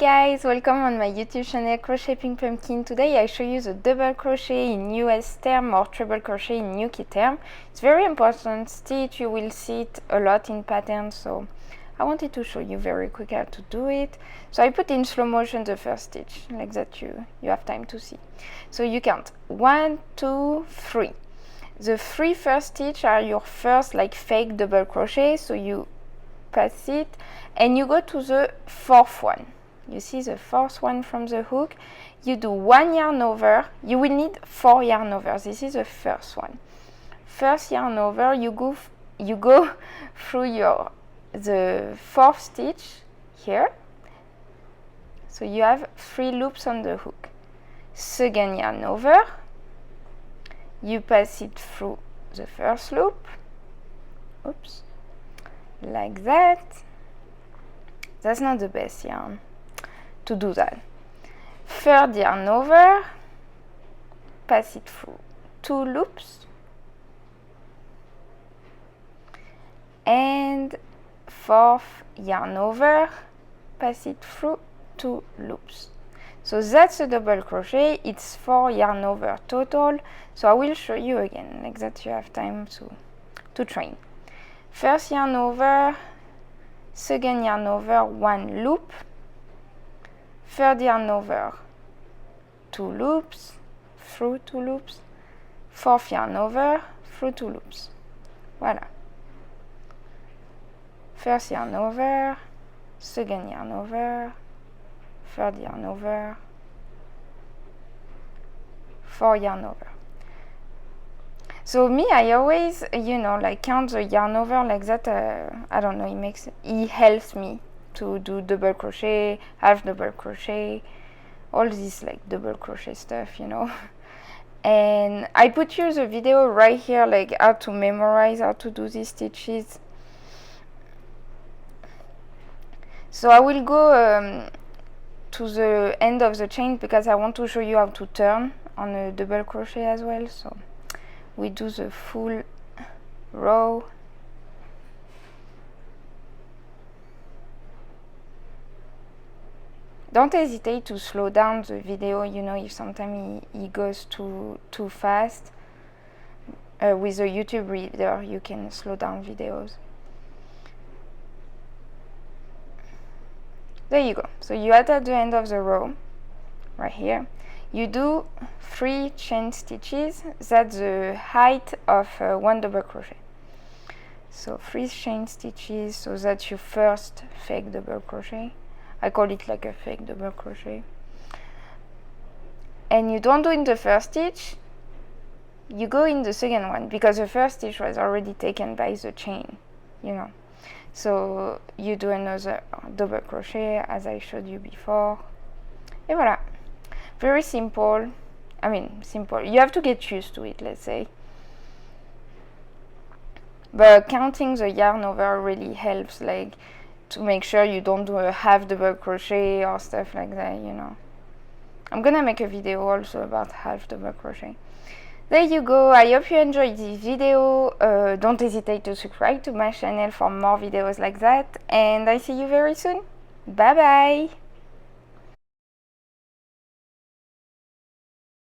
Guys, welcome on my YouTube channel CrochetPinkPumpkin. Today I show you the double crochet in US term or treble crochet in UK term. It's very important stitch, you will see it a lot in patterns, so I wanted to show you very quick how to do it. So I put in slow motion the first stitch, like that you have time to see. So you count 1, 2, 3. The 3 first stitch are your first like fake double crochet, so you pass it and you go to the 4th one. You see the 4th one from the hook, you do 1 yarn over, you will need 4 yarn over. This is the first one. First yarn over, you go through the 4th stitch here, so you have 3 loops on the hook. Second yarn over, you pass it through the first loop, oops, like that. That's not the best yarn to do that. Third yarn over, pass it through 2 loops, and 4th yarn over, pass it through 2 loops. So that's a double crochet. It's 4 yarn over total, so I will show you again, like that you have time to train. First yarn over, second yarn over, 1 loop, third yarn over, 2 loops, through 2 loops, 4th yarn over, through 2 loops. Voila. First yarn over, second yarn over, third yarn over, 4 yarn over. So me, I always, like count the yarn over like that. I don't know, it helps me to do double crochet, half double crochet, all this like double crochet stuff, And I put you the video right here, like how to memorize, how to do these stitches. So I will go to the end of the chain because I want to show you how to turn on a double crochet as well. So we do the full row. Don't hesitate to slow down the video, if sometimes it goes too fast. With a YouTube reader, you can slow down videos. There you go. So you are at the end of the row, right here. You do 3 chain stitches. That's the height of 1 double crochet. So 3 chain stitches, so that's your first fake double crochet. I call it like a fake double crochet. And you don't do in the first stitch, you go in the second one, because the first stitch was already taken by the chain, So you do another double crochet as I showed you before. Et voilà. Very simple. I mean, simple. You have to get used to it, let's say. But counting the yarn over really helps, like, to make sure you don't do a half double crochet or stuff like that, I'm gonna make a video also about half double crochet. There you go. I hope you enjoyed this video. Don't hesitate to subscribe to my channel for more videos like that, and I see you very soon. Bye bye.